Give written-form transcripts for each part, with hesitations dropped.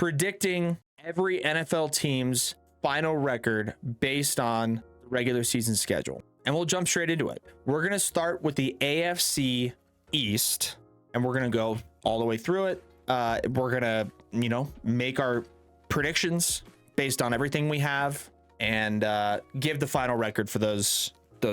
predicting every NFL team's final record based on the regular season schedule. And we'll jump straight into it. We're going to start with the AFC East, and we're going to go all the way through it. We're going to, make our predictions based on everything we have and give the final record for those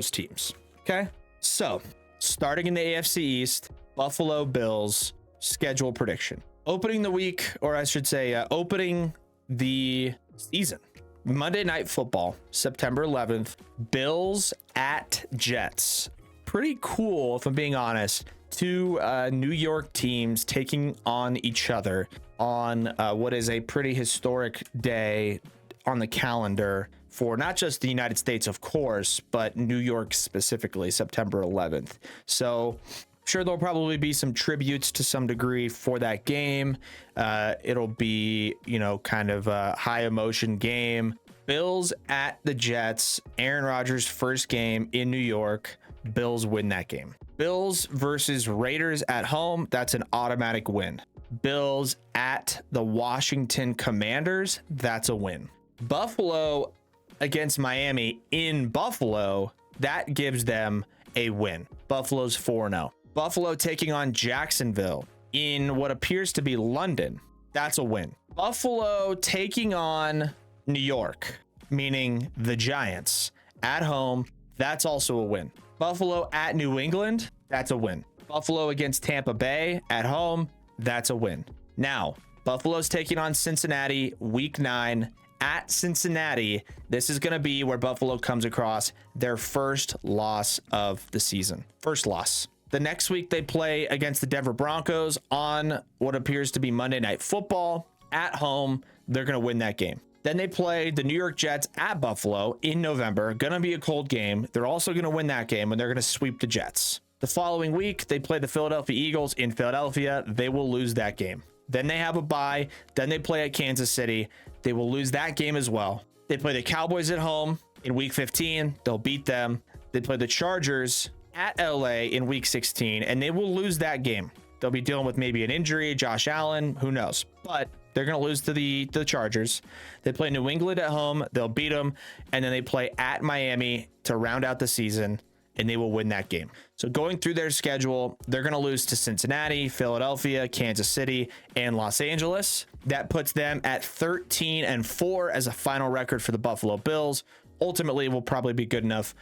teams. Okay? So, starting in the AFC East, Buffalo Bills schedule prediction. Opening the week, or I should say, opening the season. Monday Night Football, September 11th, Bills at Jets. Pretty cool, if I'm being honest. Two New York teams taking on each other on what is a pretty historic day on the calendar for not just the United States, of course, but New York specifically, September 11th. So sure, there'll probably be some tributes to some degree for that game. It'll be, kind of a high emotion game. Bills at the Jets, Aaron Rodgers' first game in New York. Bills win that game. Bills versus Raiders at home. That's an automatic win. Bills at the Washington Commanders. That's a win. Buffalo against Miami in Buffalo. That gives them a win. Buffalo's 4-0. Buffalo taking on Jacksonville in what appears to be London. That's a win. Buffalo taking on New York, meaning the Giants at home. That's also a win. Buffalo at New England. That's a win. Buffalo against Tampa Bay at home. That's a win. Now, Buffalo's taking on Cincinnati week 9 at Cincinnati. This is going to be where Buffalo comes across their first loss of the season. First loss. The next week they play against the Denver Broncos on what appears to be Monday Night Football at home. They're going to win that game. Then they play the New York Jets at Buffalo in November. Going to be a cold game. They're also going to win that game, and they're going to sweep the Jets. The following week, they play the Philadelphia Eagles in Philadelphia. They will lose that game. Then they have a bye. Then they play at Kansas City. They will lose that game as well. They play the Cowboys at home in week 15. They'll beat them. They play the Chargers at LA in week 16, and they will lose that game. They'll be dealing with maybe an injury, Josh Allen, who knows, but they're going to lose to the Chargers. They play New England at home. They'll beat them. And then they play at Miami to round out the season, and they will win that game. So going through their schedule, they're going to lose to Cincinnati, Philadelphia, Kansas City, and Los Angeles. That puts them at 13-4 as a final record for the Buffalo Bills. Ultimately, will probably be good enough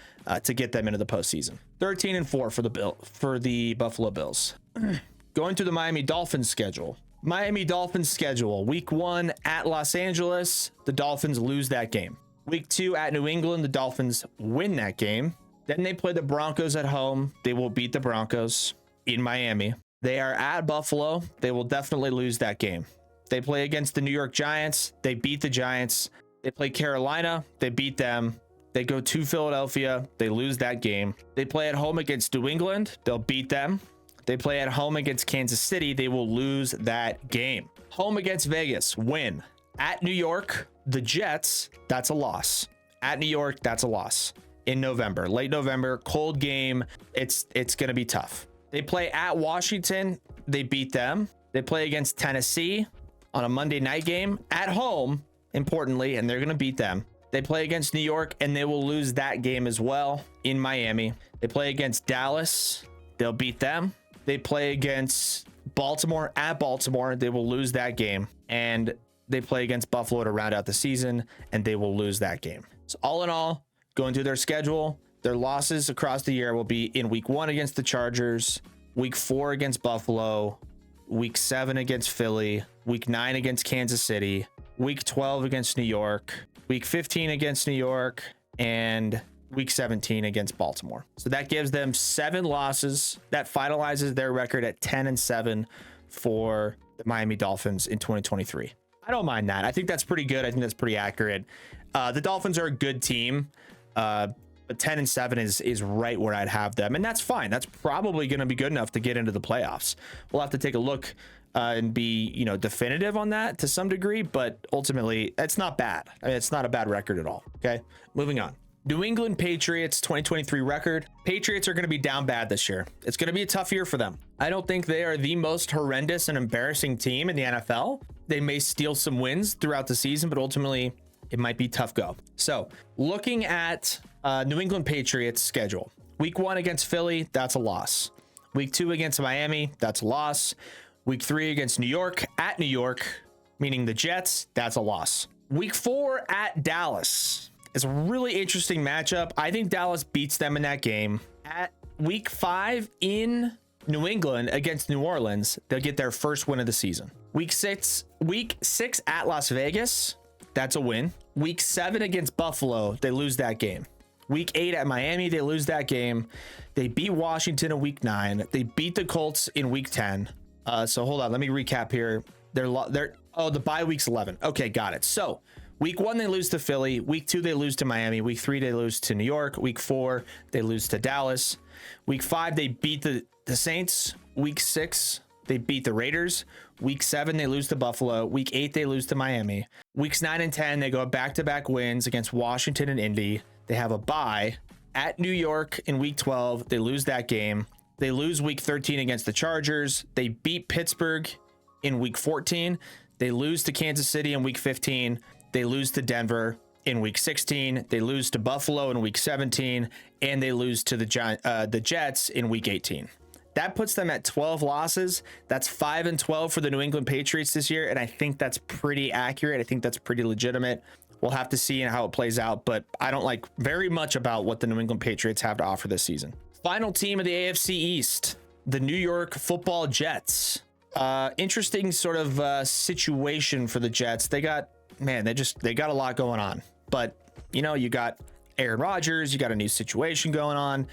to get them into the postseason. 13-4 for the Buffalo Bills. Going through the Miami Dolphins schedule. Miami Dolphins schedule. Week 1 at Los Angeles. The Dolphins lose that game. Week 2 at New England. The Dolphins win that game. Then they play the Broncos at home. They will beat the Broncos in Miami. They are at Buffalo. They will definitely lose that game. They play against the New York Giants. They beat the Giants. They play Carolina. They beat them. They go to Philadelphia. They lose that game. They play at home against New England. They'll beat them. They play at home against Kansas City. They will lose that game. Home against Vegas, win. At New York, the Jets, that's a loss. At New York, that's a loss. In November, late November, cold game. It's going to be tough. They play at Washington. They beat them. They play against Tennessee on a Monday night game at home, importantly, and they're going to beat them. They play against New York, and they will lose that game as well in Miami. They play against Dallas. They'll beat them. They play against Baltimore at Baltimore. They will lose that game. And they play against Buffalo to round out the season, and they will lose that game. So all in all, going through their schedule, their losses across the year will be in week 1 against the Chargers, week 4 against Buffalo, week 7 against Philly, week 9 against Kansas City, week 12 against New York, week 15 against New York, and week 17 against Baltimore. So that gives them 7 losses. That finalizes their record at 10-7 for the Miami Dolphins in 2023. I don't mind that. I think that's pretty good. I think that's pretty accurate. The Dolphins are a good team, but 10-7 is right where I'd have them, and that's fine. That's probably going to be good enough to get into the playoffs. We'll have to take a look and be, definitive on that to some degree, but ultimately, it's not bad. I mean, it's not a bad record at all. Okay, moving on. New England Patriots 2023 record. Patriots are going to be down bad this year. It's going to be a tough year for them. I don't think they are the most horrendous and embarrassing team in the NFL. They may steal some wins throughout the season, but ultimately it might be tough go. So looking at New England Patriots schedule, week 1 against Philly, that's a loss. Week 2 against Miami, that's a loss. Week 3 against New York, at New York, meaning the Jets, that's a loss. Week 4 at Dallas is a really interesting matchup. I think Dallas beats them in that game. At week 5 in New England against New Orleans, they'll get their first win of the season. Week 6 at Las Vegas, that's a win. Week 7 against Buffalo, they lose that game. Week 8 at Miami, they lose that game. They beat Washington in week 9. They beat the Colts in week 10. So hold on, let me recap here. The bye week's 11. Okay, got it. So week 1, they lose to Philly. Week 2, they lose to Miami. Week 3, they lose to New York. Week 4, they lose to Dallas. Week 5, they beat the Saints. Week 6, they beat the Raiders. Week 7, they lose to Buffalo. Week 8, they lose to Miami. Weeks 9 and 10, they go back-to-back wins against Washington and Indy. They have a bye at New York in week 12. They lose that game. They lose week 13 against the Chargers. They beat Pittsburgh in week 14. They lose to Kansas City in week 15. They lose to Denver in week 16. They lose to Buffalo in week 17. And they lose to the Jets in week 18. That puts them at 12 losses. That's 5-12 for the New England Patriots this year. And I think that's pretty accurate. I think that's pretty legitimate. We'll have to see how it plays out, but I don't like very much about what the New England Patriots have to offer this season. Final team of the AFC East, the New York Football Jets. Interesting sort of situation for the Jets. They got a lot going on, but you got Aaron Rodgers, you got a new situation going on.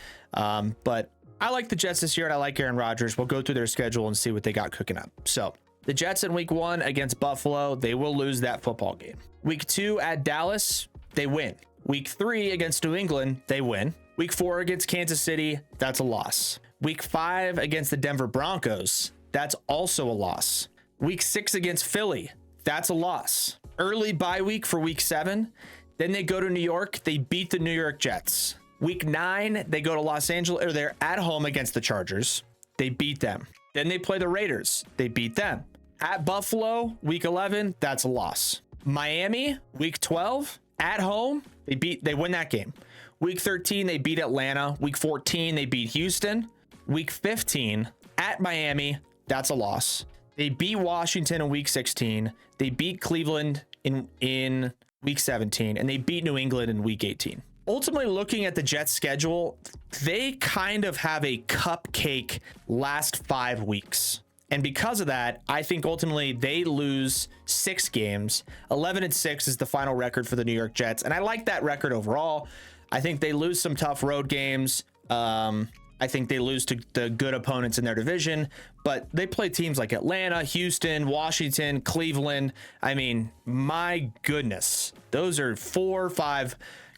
But I like the Jets this year and I like Aaron Rodgers. We'll go through their schedule and see what they got cooking up. So the Jets in week 1 against Buffalo, they will lose that football game. Week 2 at Dallas, they win. Week 3 against New England, they win. Week 4 against Kansas City, that's a loss. Week 5 against the Denver Broncos, that's also a loss. Week 6 against Philly, that's a loss. Early bye week for week 7. Then they go to New York, they beat the New York Jets. Week 9, they go to Los Angeles, or they're at home against the Chargers. They beat them. Then they play the Raiders. They beat them. At Buffalo, week 11, that's a loss. Miami, week 12, at home, they win that game. Week 13, they beat Atlanta. Week 14, they beat Houston. Week 15, at Miami, that's a loss. They beat Washington in week 16. They beat Cleveland in week 17, and they beat New England in week 18. Ultimately, looking at the Jets schedule, they kind of have a cupcake last 5 weeks. And because of that, I think ultimately they lose 6 games. 11-6 is the final record for the New York Jets. And I like that record overall. I think they lose some tough road games. I think they lose to the good opponents in their division, but they play teams like Atlanta, Houston, Washington, Cleveland. I mean, my goodness, those are 4 or 5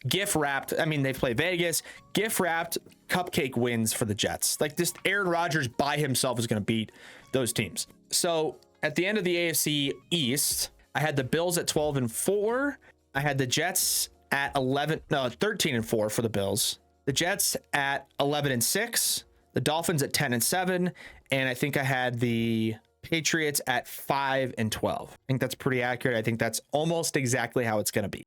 gift wrapped. I mean, they play Vegas, gift wrapped cupcake wins for the Jets. Like, this Aaron Rodgers by himself is going to beat those teams. So at the end of the AFC East, I had the Bills at 12-4. I had the Jets at 13-4 for the Bills. The Jets at 11-6, the Dolphins at 10-7, and I think I had the Patriots at 5-12. I think that's pretty accurate. I think that's almost exactly how it's going to be.